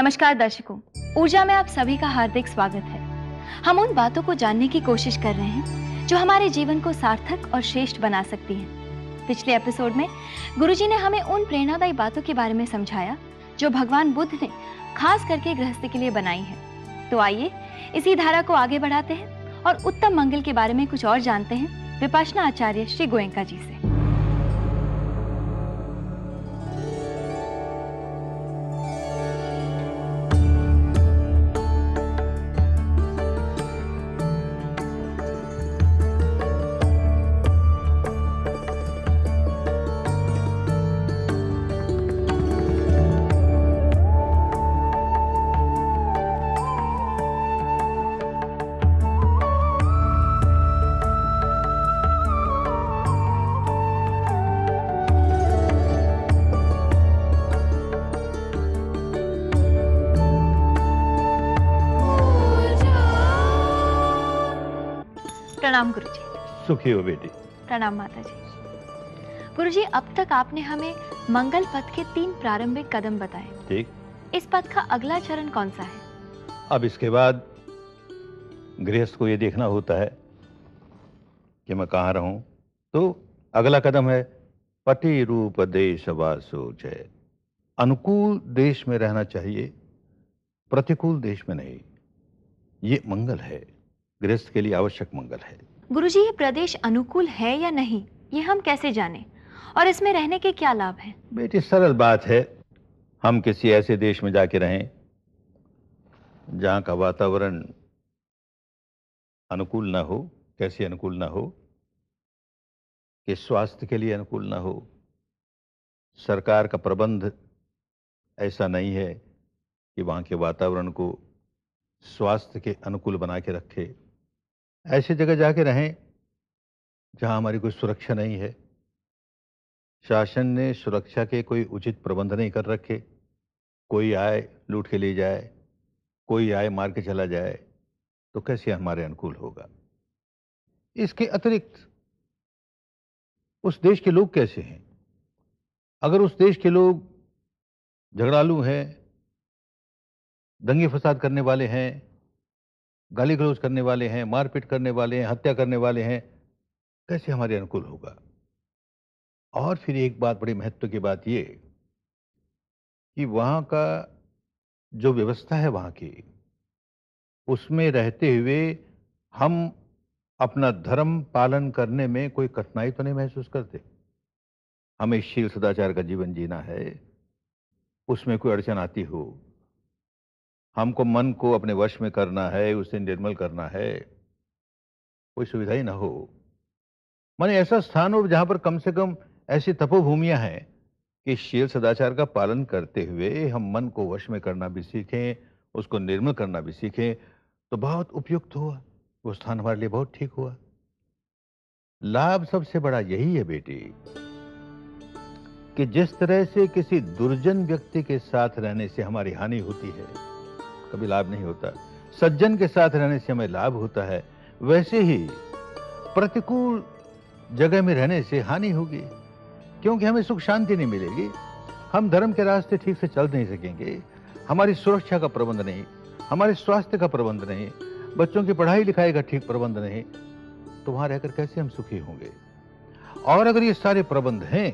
नमस्कार दर्शकों, ऊर्जा में आप सभी का हार्दिक स्वागत है। हम उन बातों को जानने की कोशिश कर रहे हैं जो हमारे जीवन को सार्थक और श्रेष्ठ बना सकती हैं। पिछले एपिसोड में गुरुजी ने हमें उन प्रेरणादायी बातों के बारे में समझाया जो भगवान बुद्ध ने खास करके गृहस्थी के लिए बनाई है। तो आइए इसी धारा को आगे बढ़ाते हैं और उत्तम मंगल के बारे में कुछ और जानते हैं विपाशना आचार्य श्री गोयंका जी से। प्रणाम गुरुजी। सुखी हो बेटी। प्रणाम माता जी। गुरुजी, अब तक आपने हमें मंगल पथ के 3 प्रारंभिक कदम बताए। ठीक। इस पथ का अगला चरण कौन सा है? अब इसके बाद गृहस्थ को ये देखना होता है कि मैं कहाँ रहूं। तो अगला कदम है पति रूप देश वासो जय। अनुकूल देश में रहना चाहिए, प्रतिकूल देश में नहीं। ये मंगल है, गृहस्थ के लिए आवश्यक मंगल है। गुरुजी, ये प्रदेश अनुकूल है या नहीं, ये हम कैसे जाने, और इसमें रहने के क्या लाभ हैं? बेटी, सरल बात है। हम किसी ऐसे देश में जाके रहें जहां का वातावरण अनुकूल ना हो। कैसे अनुकूल ना हो? कि स्वास्थ्य के लिए अनुकूल ना हो। सरकार का प्रबंध ऐसा नहीं है कि वहां के वातावरण को स्वास्थ्य के अनुकूल बना के रखे। ऐसी जगह जाके रहें जहां हमारी कोई सुरक्षा नहीं है। शासन ने सुरक्षा के कोई उचित प्रबंध नहीं कर रखे। कोई आए लूट के ले जाए, कोई आए मार के चला जाए, तो कैसे हमारे अनुकूल होगा? इसके अतिरिक्त उस देश के लोग कैसे हैं? अगर उस देश के लोग झगड़ालू हैं, दंगे फसाद करने वाले हैं, गाली गलौज करने वाले हैं, मारपीट करने वाले हैं, हत्या करने वाले हैं, कैसे हमारे अनुकूल होगा? और फिर एक बात, बड़ी महत्व की बात ये कि वहां का जो व्यवस्था है वहां की, उसमें रहते हुए हम अपना धर्म पालन करने में कोई कठिनाई तो नहीं महसूस करते? हमें शील सदाचार का जीवन जीना है, उसमें कोई अड़चन आती हो, हमको मन को अपने वश में करना है, उसे निर्मल करना है, कोई सुविधा ही ना हो। माने ऐसा स्थान हो जहां पर कम से कम ऐसी तपोभूमियां हैं कि शील सदाचार का पालन करते हुए हम मन को वश में करना भी सीखें, उसको निर्मल करना भी सीखें, तो बहुत उपयुक्त हुआ। वो स्थान हमारे लिए बहुत ठीक हुआ। लाभ सबसे बड़ा यही है बेटी कि जिस तरह से किसी दुर्जन व्यक्ति के साथ रहने से हमारी हानि होती है, कभी लाभ नहीं होता, सज्जन के साथ रहने से हमें लाभ होता है, वैसे ही प्रतिकूल जगह में रहने से हानि होगी, क्योंकि हमें सुख शांति नहीं मिलेगी। हम धर्म के रास्ते ठीक से चल नहीं सकेंगे, हमारी सुरक्षा का प्रबंध नहीं, हमारे स्वास्थ्य का प्रबंध नहीं, बच्चों की पढ़ाई लिखाई का ठीक प्रबंध नहीं, तो वहां रहकर कैसे हम सुखी होंगे? और अगर ये सारे प्रबंध हैं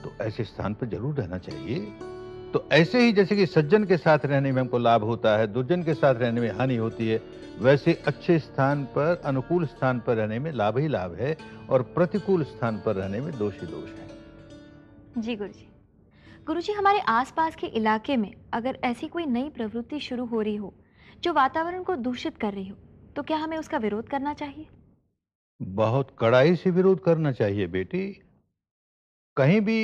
तो ऐसे स्थान पर जरूर रहना चाहिए। तो ऐसे ही जैसे कि सज्जन के साथ रहने में हमको लाभ होता है, दुर्जन के साथ रहने में हानि होती है, वैसे अच्छे स्थान पर, अनुकूल स्थान पर रहने में लाभ ही लाभ है और प्रतिकूल स्थान पर रहने में दोष ही दोष है। जी गुरुजी। गुरुजी, हमारे आसपास के इलाके में अगर ऐसी कोई नई प्रवृत्ति शुरू हो रही हो जो वातावरण को दूषित कर रही हो, तो क्या हमें उसका विरोध करना चाहिए? बहुत कड़ाई से विरोध करना चाहिए बेटी। कहीं भी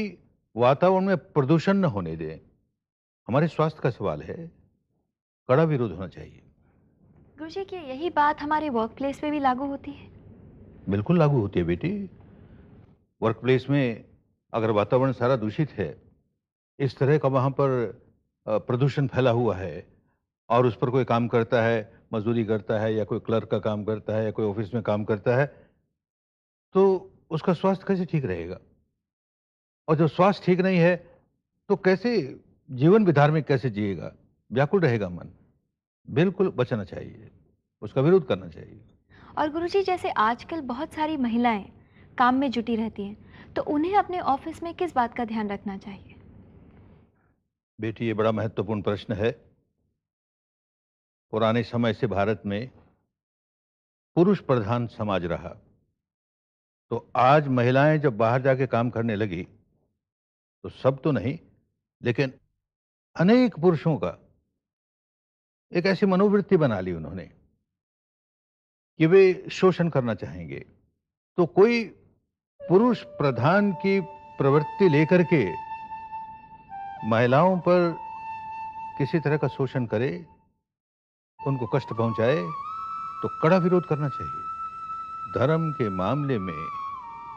वातावरण में प्रदूषण न होने दें। हमारे स्वास्थ्य का सवाल है, कड़ा विरोध होना चाहिए। गुरुजी, क्या यही बात हमारे वर्क प्लेस पे भी लागू होती है? बिल्कुल लागू होती है बेटी। वर्क प्लेस में अगर वातावरण सारा दूषित है, इस तरह का वहां पर प्रदूषण फैला हुआ है, और उस पर कोई काम करता है, मजदूरी करता है, या कोई क्लर्क का काम करता है, या कोई ऑफिस में काम करता है, तो उसका स्वास्थ्य कैसे ठीक रहेगा? और जब स्वास्थ्य ठीक नहीं है तो कैसे जीवन भी धार्मिक कैसे जिएगा? व्याकुल रहेगा मन। बिल्कुल बचना चाहिए, उसका विरोध करना चाहिए। और गुरुजी, जैसे आजकल बहुत सारी महिलाएं काम में जुटी रहती हैं, तो उन्हें अपने ऑफिस में किस बात का ध्यान रखना चाहिए? बेटी, ये बड़ा महत्वपूर्ण प्रश्न है। पुराने समय से भारत में पुरुष प्रधान समाज रहा, तो आज महिलाएं जब बाहर जाके काम करने लगी, तो सब तो नहीं, लेकिन अनेक पुरुषों का एक ऐसी मनोवृत्ति बना ली उन्होंने कि वे शोषण करना चाहेंगे। तो कोई पुरुष प्रधान की प्रवृत्ति लेकर के महिलाओं पर किसी तरह का शोषण करे, उनको कष्ट पहुंचाए, तो कड़ा विरोध करना चाहिए। धर्म के मामले में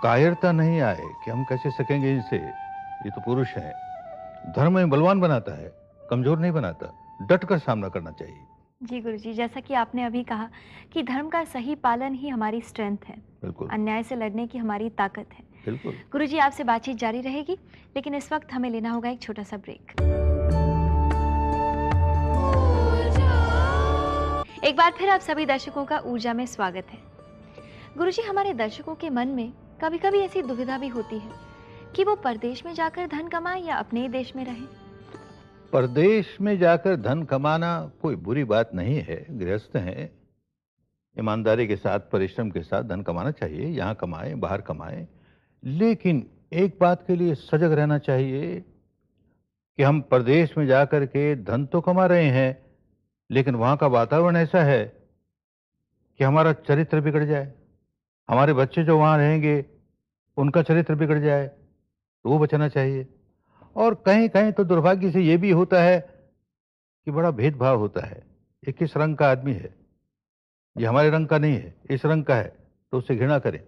कायरता नहीं आए कि हम कैसे सकेंगे इनसे, ये तो पुरुष है। धर्म में बलवान बनाता है, कमजोर नहीं बनाता। डट कर सामना करना चाहिए। जी गुरुजी, जैसा कि आपने अभी कहा कि धर्म का सही पालन ही हमारी स्ट्रेंथ है, बिल्कुल अन्याय से लड़ने की हमारी ताकत है। बिल्कुल। गुरुजी, आपसे बातचीत जारी रहेगी, लेकिन इस वक्त हमें लेना होगा एक छोटा सा ब्रेक। एक बार फिर आप सभी दर्शकों का ऊर्जा में स्वागत है। गुरुजी, हमारे दर्शकों के मन में कभी कभी ऐसी दुविधा भी होती है कि वो परदेश में जाकर धन कमाएं या अपने ही देश में रहें। परदेश में जाकर धन कमाना कोई बुरी बात नहीं है। गृहस्थ हैं, ईमानदारी के साथ, परिश्रम के साथ धन कमाना चाहिए। यहाँ कमाएं, बाहर कमाएं, लेकिन एक बात के लिए सजग रहना चाहिए कि हम परदेश में जाकर के धन तो कमा रहे हैं, लेकिन वहाँ का वातावरण ऐसा है कि हमारा चरित्र बिगड़ जाए, हमारे बच्चे जो वहाँ रहेंगे उनका चरित्र बिगड़ जाए, तो वो बचाना चाहिए। और कहीं कहीं तो दुर्भाग्य से ये भी होता है कि बड़ा भेदभाव होता है। ये किस रंग का आदमी है, ये हमारे रंग का नहीं है, इस रंग का है, तो उससे घृणा करें।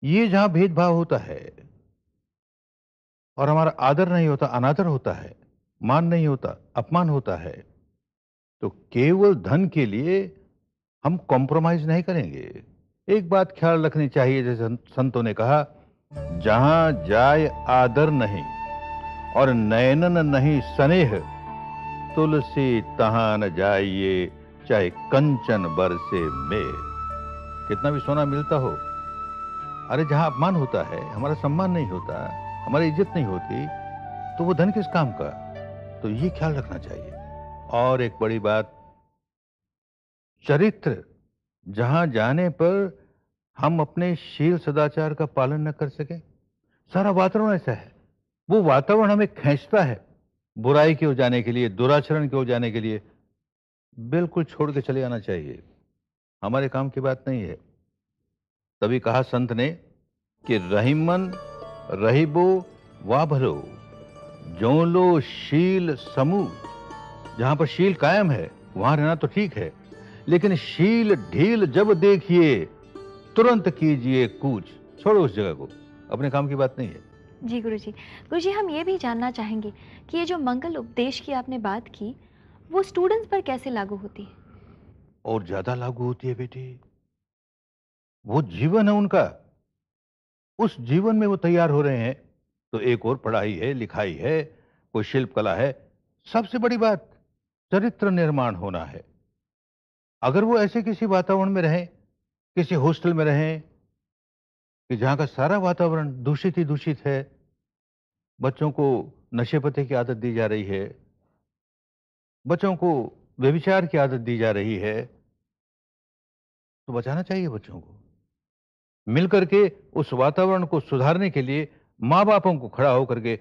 ये जहां भेदभाव होता है और हमारा आदर नहीं होता, अनादर होता है, मान नहीं होता, अपमान होता है, तो केवल धन के लिए हम कॉम्प्रोमाइज नहीं करेंगे। एक बात ख्याल रखनी चाहिए, जैसे संतों ने कहा, जहां जाय आदर नहीं और नयनन नहीं स्नेह, तुलसी तहां न जाइए चाहे कंचन बरसे मेघ। कितना भी सोना मिलता हो, अरे जहां अपमान होता है, हमारा सम्मान नहीं होता, हमारी इज्जत नहीं होती, तो वो धन किस काम का। तो ये ख्याल रखना चाहिए। और एक बड़ी बात, चरित्र, जहां जाने पर हम अपने शील सदाचार का पालन न कर सके, सारा वातावरण ऐसा है, वो वातावरण हमें खींचता है बुराई की ओर जाने के लिए, दुराचरण की ओर जाने के लिए। बिल्कुल छोड़ के चले आना चाहिए, हमारे काम की बात नहीं है। तभी कहा संत ने कि रहीमन रहीबो वा भलो, जो लो शील समूह। जहां पर शील कायम है वहां रहना तो ठीक है, लेकिन शील ढील जब देखिए तुरंत कीजिए कूच। छोड़ो उस जगह को, अपने काम की बात नहीं है। जी गुरुजी। गुरुजी, हम ये भी जानना चाहेंगे कि ये जो मंगल उपदेश की आपने बात की, वो स्टूडेंट्स पर कैसे लागू होती है? और ज्यादा लागू होती है बेटी। वो जीवन है उनका, उस जीवन में वो तैयार हो रहे हैं। तो एक और पढ़ाई है, लिखाई है, कोई शिल्प कला है, सबसे बड़ी बात चरित्र निर्माण होना है। अगर वो ऐसे किसी वातावरण में रहें, किसी हॉस्टल में रहें कि जहां का सारा वातावरण दूषित ही दूषित है, बच्चों को नशे पते की आदत दी जा रही है, बच्चों को व्यभिचार की आदत दी जा रही है, तो बचाना चाहिए बच्चों को। मिलकर के उस वातावरण को सुधारने के लिए माँ बापों को खड़ा होकर के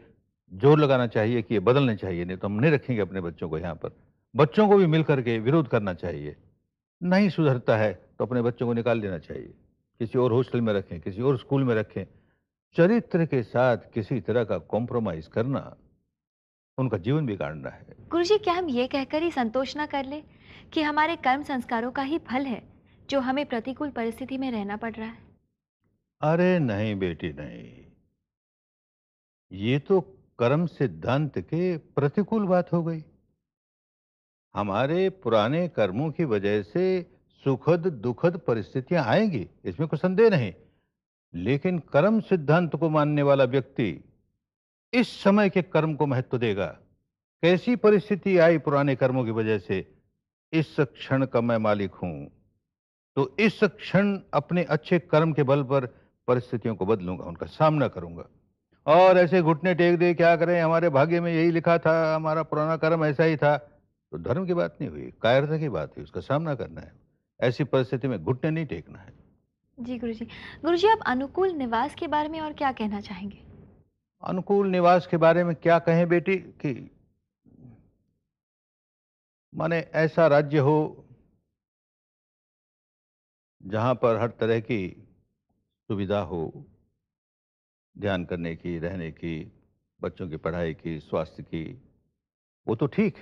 जोर लगाना चाहिए कि ये बदलने चाहिए, नहीं तो हम नहीं रखेंगे अपने बच्चों को यहाँ पर। बच्चों को भी मिलकर के विरोध करना चाहिए। नहीं सुधरता है तो अपने बच्चों को निकाल देना चाहिए, किसी और हॉस्टल में रखें, किसी और स्कूल में रखें। चरित्र के साथ किसी तरह का कॉम्प्रोमाइज करना उनका जीवन बिगाड़ना है। गुरुजी, क्या हम ये कहकर ही संतोष ना कर ले कि हमारे कर्म संस्कारों का ही फल है जो हमें प्रतिकूल परिस्थिति में रहना पड़ रहा है? अरे नहीं बेटी, नहीं, ये तो कर्म सिद्धांत के प्रतिकूल बात हो गई। हमारे पुराने कर्मों की वजह से सुखद दुखद परिस्थितियां आएंगी, इसमें कोई संदेह नहीं। लेकिन कर्म सिद्धांत को मानने वाला व्यक्ति इस समय के कर्म को महत्व देगा कैसी परिस्थिति आई पुराने कर्मों की वजह से, इस क्षण का मैं मालिक हूं। तो इस क्षण अपने अच्छे कर्म के बल पर परिस्थितियों को बदलूंगा, उनका सामना करूंगा। और ऐसे घुटने टेक दे क्या करें, हमारे भाग्य में यही लिखा था, हमारा पुराना कर्म ऐसा ही था, तो धर्म की बात नहीं हुई, कायरता की बात हुई। उसका सामना करना है, ऐसी परिस्थिति में घुटने नहीं टेकना है। जी गुरुजी। गुरुजी, आप अनुकूल निवास के बारे में और क्या कहना चाहेंगे? अनुकूल निवास के बारे में क्या कहें बेटी, कि माने ऐसा राज्य हो जहां पर हर तरह की सुविधा हो, ध्यान करने की, रहने की, बच्चों की पढ़ाई की, स्वास्थ्य की, वो तो ठीक।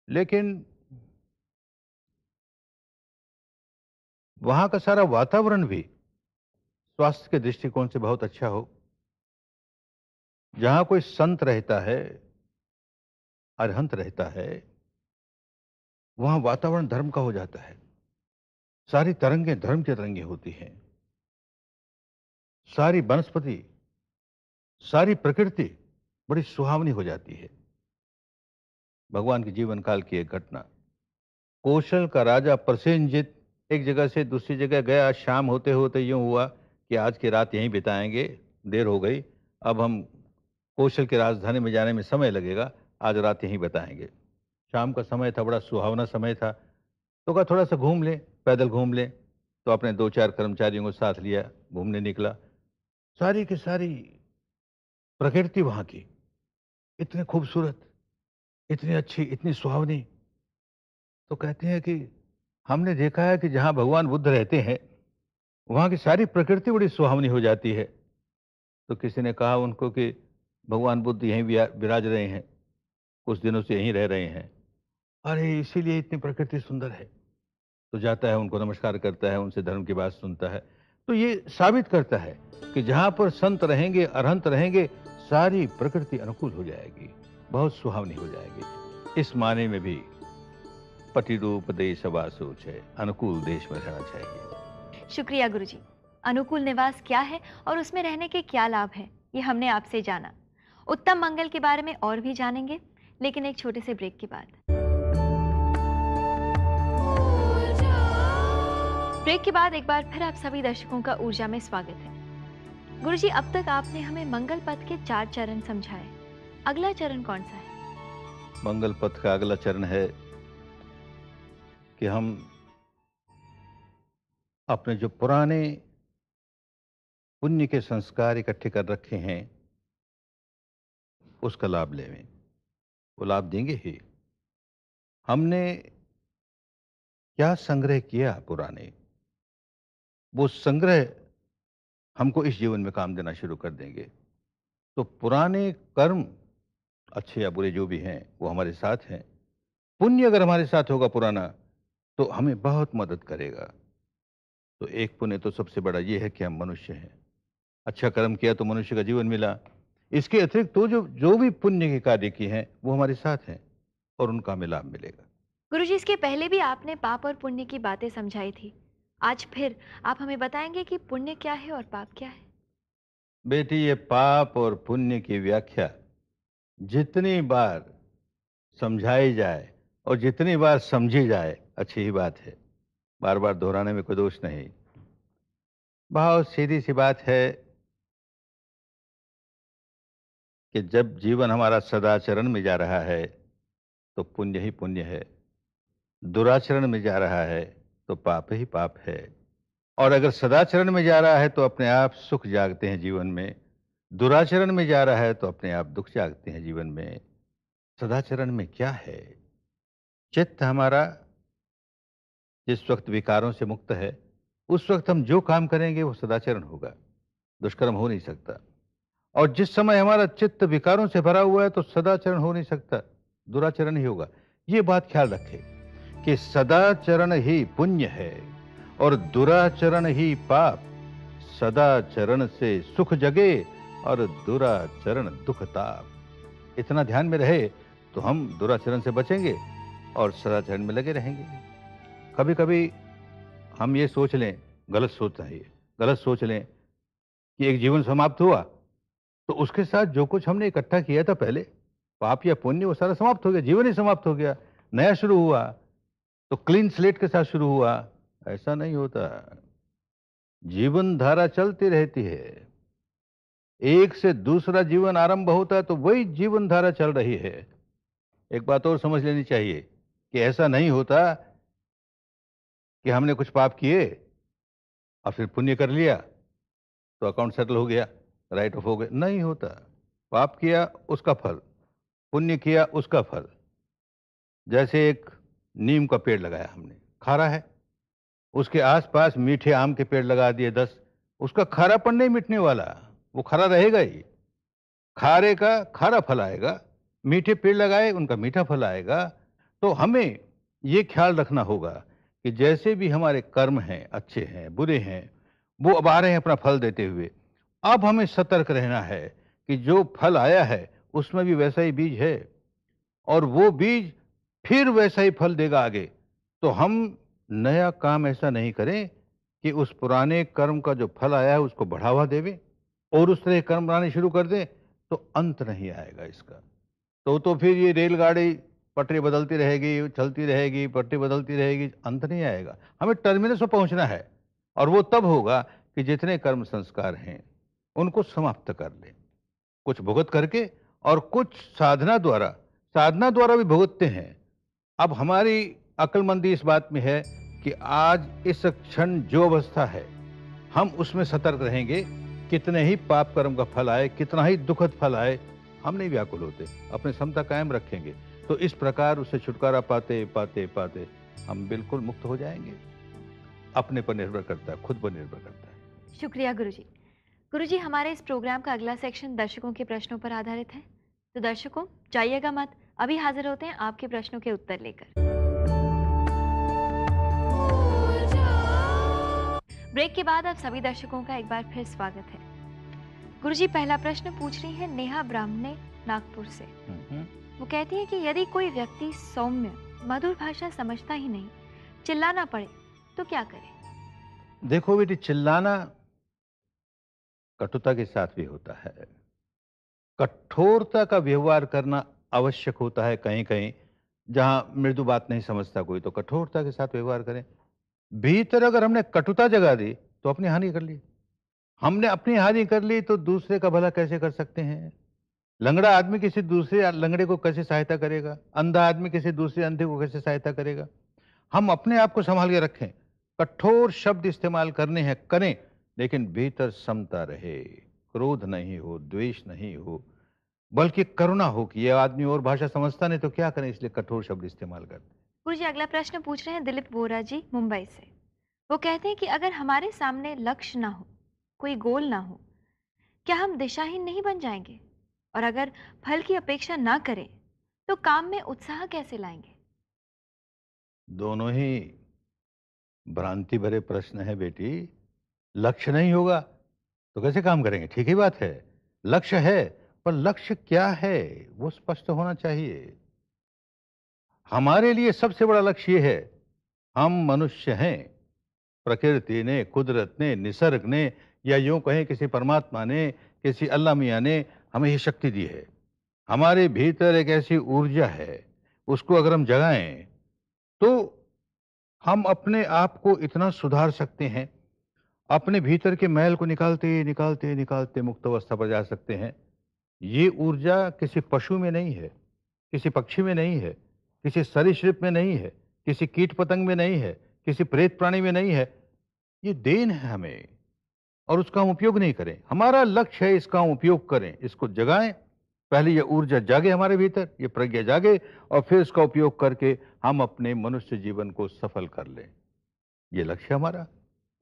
लेकिन वहां का सारा वातावरण भी स्वास्थ्य के दृष्टिकोण से बहुत अच्छा हो। जहां कोई संत रहता है, अरहंत रहता है, वहां वातावरण धर्म का हो जाता है। सारी तरंगें धर्म की तरंगें होती हैं। सारी वनस्पति, सारी प्रकृति बड़ी सुहावनी हो जाती है। भगवान के जीवन काल की एक घटना, कौशल का राजा प्रसेनजित एक जगह से दूसरी जगह गया। शाम होते होते यूं हुआ कि आज की रात यहीं बिताएंगे, देर हो गई, अब हम कौशल की राजधानी में जाने में समय लगेगा, आज रात यहीं बिताएंगे। शाम का समय था, बड़ा सुहावना समय था, तो कहा थोड़ा सा घूम लें, पैदल घूम लें। तो अपने 2-4 कर्मचारियों को साथ लिया, घूमने निकला। सारी की सारी प्रकृति वहां की इतनी खूबसूरत, इतनी अच्छी, इतनी सुहावनी। तो कहते हैं कि हमने देखा है कि जहां भगवान बुद्ध रहते हैं, वहां की सारी प्रकृति बड़ी सुहावनी हो जाती है। तो किसी ने कहा उनको कि भगवान बुद्ध यहीं विराज रहे हैं, कुछ दिनों से यहीं रह रहे हैं। अरे इसीलिए इतनी प्रकृति सुंदर है। तो जाता है, उनको नमस्कार करता है, उनसे धर्म की बात सुनता है। तो ये साबित करता है कि जहां पर संत रहेंगे, अरहंत रहेंगे, सारी प्रकृति अनुकूल हो जाएगी, बहुत सुहावनी हो जाएगी। इस माने में भी पतिरूप देश वासोच है, अनुकूल देश में रहना चाहिए। शुक्रिया गुरुजी। अनुकूल निवास क्या है और उसमें रहने के क्या लाभ हैं, ये हमने आपसे जाना। उत्तम मंगल के बारे में और भी जानेंगे, लेकिन एक छोटे से ब्रेक के बाद। ब्रेक के बाद एक बार फिर आप सभी दर्शकों का ऊर्जा में स्वागत है। गुरुजी, अब तक आपने हमें मंगल पथ के 4 चरण समझाए। अगला चरण कौन सा है? मंगल पथ का अगला चरण है कि हम अपने जो पुराने पुण्य के संस्कार इकट्ठे कर रखे हैं, उसका लाभ लें। वो लाभ देंगे ही। हमने क्या संग्रह किया पुराने, वो संग्रह हमको इस जीवन में काम देना शुरू कर देंगे। तो पुराने कर्म, अच्छे या बुरे जो भी हैं, वो हमारे साथ हैं। पुण्य अगर हमारे साथ होगा पुराना, तो हमें बहुत मदद करेगा। तो एक पुण्य तो सबसे बड़ा ये है कि हम मनुष्य हैं, अच्छा कर्म किया तो मनुष्य का जीवन मिला। इसके अतिरिक्त तो जो जो भी पुण्य के कार्य किए हैं, वो हमारे साथ हैं और उनका हमें लाभ मिलेगा। गुरुजी, इसके पहले भी आपने पाप और पुण्य की बातें समझाई थी। आज फिर आप हमें बताएंगे कि पुण्य क्या है और पाप क्या है? बेटी, ये पाप और पुण्य की व्याख्या जितनी बार समझाई जाए और जितनी बार समझी जाए, अच्छी ही बात है। बार बार दोहराने में कोई दोष नहीं। बहुत सीधी सी बात है कि जब जीवन हमारा सदाचरण में जा रहा है, तो पुण्य ही पुण्य है। दुराचरण में जा रहा है तो पाप ही पाप है। और अगर सदाचरण में जा रहा है तो अपने आप सुख जागते हैं जीवन में, दुराचरण में जा रहा है तो अपने आप दुख जागते हैं जीवन में। सदाचरण में क्या है? चित्त हमारा जिस वक्त विकारों से मुक्त है, उस वक्त हम जो काम करेंगे वो सदाचरण होगा, दुष्कर्म हो नहीं सकता। और जिस समय हमारा चित्त विकारों से भरा हुआ है तो सदाचरण हो नहीं सकता, दुराचरण ही होगा। ये बात ख्याल रखें कि सदाचरण ही पुण्य है और दुराचरण ही पाप। सदाचरण से सुख जगे और दुराचरण दुख ताप। इतना ध्यान में रहे तो हम दुराचरण से बचेंगे और सदाचरण में लगे रहेंगे। कभी कभी हम ये सोच लें, गलत सोच लें कि एक जीवन समाप्त हुआ तो उसके साथ जो कुछ हमने इकट्ठा किया था पहले, पाप या पुण्य वो सारा समाप्त हो गया, जीवन ही समाप्त हो गया, नया शुरू हुआ। तो क्लीन स्लेट के साथ शुरू हुआ, ऐसा नहीं होता। जीवन धारा चलती रहती है, एक से दूसरा जीवन आरंभ होता है तो वही जीवन धारा चल रही है। एक बात और समझ लेनी चाहिए कि ऐसा नहीं होता कि हमने कुछ पाप किए और फिर पुण्य कर लिया तो अकाउंट सेटल हो गया, राइट ऑफ हो गए, नहीं होता। पाप किया उसका फल, पुण्य किया उसका फल। जैसे एक नीम का पेड़ लगाया हमने, खारा है, उसके आसपास मीठे आम के पेड़ लगा दिए 10, उसका खारापन नहीं मिटने वाला, वो खारा रहेगा ही। खारे का खारा फल आएगा, मीठे पेड़ लगाए उनका मीठा फल आएगा। तो हमें ये ख्याल रखना होगा कि जैसे भी हमारे कर्म हैं, अच्छे हैं बुरे हैं, वो अब आ रहे हैं अपना फल देते हुए। अब हमें सतर्क रहना है कि जो फल आया है उसमें भी वैसा ही बीज है और वो बीज फिर वैसा ही फल देगा आगे। तो हम नया काम ऐसा नहीं करें कि उस पुराने कर्म का जो फल आया है उसको बढ़ावा देवें और उस तरह कर्म बनाने शुरू कर दें, तो अंत नहीं आएगा इसका। तो फिर ये रेलगाड़ी पटरी बदलती रहेगी, चलती रहेगी, पटरी बदलती रहेगी, अंत नहीं आएगा। हमें टर्मिनस पर पहुंचना है और वो तब होगा कि जितने कर्म संस्कार हैं उनको समाप्त कर लें, कुछ भुगत करके और कुछ साधना द्वारा भी भुगतते हैं। अब हमारी अक्लमंदी इस बात में है कि आज इस क्षण जो अवस्था है हम उसमें सतर्क रहेंगे। कितने ही पाप कर्म का फल आए, कितना ही दुखद फल आए, हम नहीं व्याकुल होते, अपने समता कायम रखेंगे। तो इस प्रकार उससे छुटकारा पाते पाते पाते हम बिल्कुल मुक्त हो जाएंगे। अपने पर निर्भर करता है, खुद पर निर्भर करता है। शुक्रिया गुरुजी। गुरुजी, हमारे इस प्रोग्राम का अगला सेक्शन दर्शकों के प्रश्नों पर आधारित है। तो दर्शकों जाइएगा मत, अभी हाजिर होते हैं आपके प्रश्नों के उत्तर लेकर। ब्रेक के बाद आप सभी दर्शकों का एक बार फिर स्वागत है। गुरुजी, पहला प्रश्न पूछ रही है नेहा ब्राह्मणे नागपुर से। वो कहती है कि यदि कोई व्यक्ति सौम्य मधुर भाषा समझता ही नहीं, चिल्लाना पड़े तो क्या करे? देखो बेटी, चिल्लाना कटुता के साथ भी होता है, कठोरता का व्यवहार करना आवश्यक होता है। कहीं कहीं जहां मृदु बात नहीं समझता कोई, तो कठोरता के साथ व्यवहार करें। भीतर अगर हमने कटुता जगा दी तो अपनी हानि कर ली। हमने अपनी हानि कर ली तो दूसरे का भला कैसे कर सकते हैं? लंगड़ा आदमी किसी दूसरे लंगड़े को कैसे सहायता करेगा? अंधा आदमी किसी दूसरे अंधे को कैसे सहायता करेगा? हम अपने आप को संभाल के रखें। कठोर शब्द इस्तेमाल करने हैं, करें, लेकिन भीतर समता रहे, क्रोध नहीं हो, द्वेष नहीं हो, बल्कि करुणा हो कि यह आदमी और भाषा समझता नहीं तो क्या करें, इसलिए कठोर शब्द इस्तेमाल करते हैं। गुरुजी, अगला प्रश्न पूछ रहे हैं दिलीप वोरा जी मुंबई से। वो कहते हैं कि अगर हमारे सामने लक्ष्य ना हो, कोई गोल ना हो, क्या हम दिशाहीन नहीं बन जाएंगे? और अगर फल की अपेक्षा ना करें तो काम में उत्साह कैसे लाएंगे? दोनों ही भ्रांति भरे प्रश्न है बेटी। लक्ष्य नहीं होगा तो कैसे काम करेंगे? ठीक ही बात है, लक्ष्य है, पर लक्ष्य क्या है वो स्पष्ट होना चाहिए। हमारे लिए सबसे बड़ा लक्ष्य ये है, हम मनुष्य हैं, प्रकृति ने, कुदरत ने, निसर्ग ने, या यूं कहें किसी परमात्मा ने, किसी अल्लाह मियां ने हमें ये शक्ति दी है। हमारे भीतर एक ऐसी ऊर्जा है, उसको अगर हम जगाएं तो हम अपने आप को इतना सुधार सकते हैं, अपने भीतर के मैल को निकालते निकालते निकालते मुक्त अवस्था पर जा सकते हैं। ये ऊर्जा किसी पशु में नहीं है, किसी पक्षी में नहीं है, किसी सरीसृप में नहीं है, किसी कीट पतंग में नहीं है, किसी प्रेत प्राणी में नहीं है। ये देन है हमें और उसका हम उपयोग नहीं करें। हमारा लक्ष्य है इसका हम उपयोग करें, इसको जगाएं। पहले ये ऊर्जा जागे हमारे भीतर, ये प्रज्ञा जागे, और फिर इसका उपयोग करके हम अपने मनुष्य जीवन को सफल कर लें। ये लक्ष्य हमारा,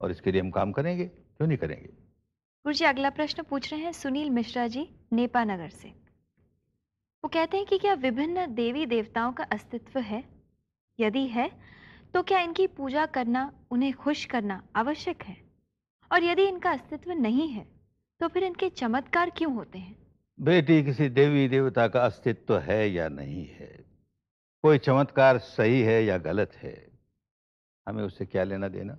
और इसके लिए हम काम करेंगे, क्यों नहीं करेंगे। गुरुजी, अगला प्रश्न पूछ रहे हैं सुनील मिश्रा जी नेपा नगर से। वो कहते हैं कि क्या विभिन्न देवी देवताओं का अस्तित्व है? यदि है तो क्या इनकी पूजा करना, उन्हें खुश करना आवश्यक है? और यदि इनका अस्तित्व नहीं है तो फिर इनके चमत्कार क्यों होते हैं? बेटी, किसी देवी देवता का अस्तित्व है या नहीं है, कोई चमत्कार सही है या गलत है, हमें उससे क्या लेना देना।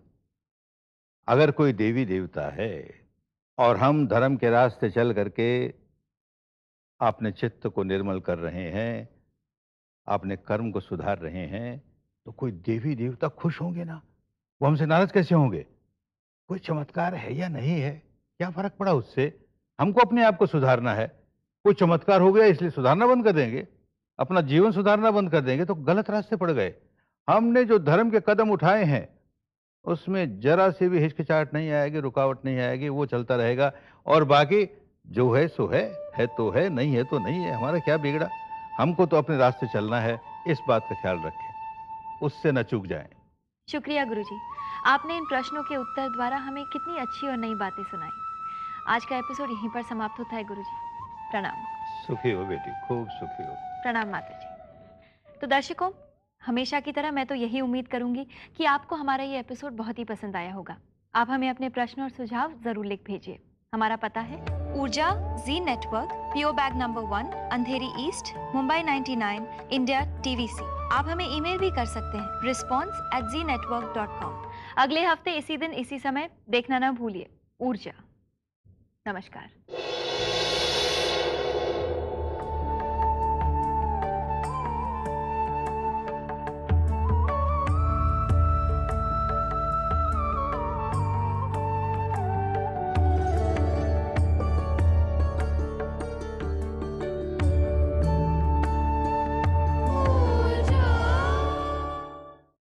अगर कोई देवी देवता है और हम धर्म के रास्ते चल करके आपने चित्त को निर्मल कर रहे हैं, आपने कर्म को सुधार रहे हैं, तो कोई देवी देवता खुश होंगे ना, वो हमसे नाराज कैसे होंगे? कोई चमत्कार है या नहीं है, क्या फर्क पड़ा उससे? हमको अपने आप को सुधारना है। कोई चमत्कार हो गया इसलिए सुधारना बंद कर देंगे, अपना जीवन सुधारना बंद कर देंगे तो गलत रास्ते पड़ गए। हमने जो धर्म के कदम उठाए हैं उसमें जरा सी भी हिचकिचाहट नहीं आएगी, रुकावट नहीं आएगी, वो चलता रहेगा। और बाकी जो है सो है तो है, नहीं है तो नहीं है, हमारा क्या बिगड़ा? हमको तो अपने रास्ते चलना है, इस बात का ख्याल रखें, उससे न चूक जाएं। शुक्रिया गुरुजी, आपने इन प्रश्नों के उत्तर द्वारा हमें कितनी अच्छी और नई बातें सुनाई। आज का एपिसोड यहीं पर समाप्त होता है गुरुजी। प्रणाम। सुखी हो बेटी, खूब सुखी हो। प्रणाम माता जी। तो दर्शकों, हमेशा की तरह मैं तो यही उम्मीद करूंगी कि आपको हमारा ये एपिसोड बहुत ही पसंद आया होगा। आप हमें अपने प्रश्न और सुझाव जरूर लिख भेजिए। हमारा पता है ऊर्जा G network, PO bag number 1, अंधेरी ईस्ट, मुंबई 99, इंडिया, TVC। आप हमें ईमेल भी कर सकते हैं response@znetwork.com। अगले हफ्ते इसी दिन इसी समय देखना ना भूलिए ऊर्जा। नमस्कार।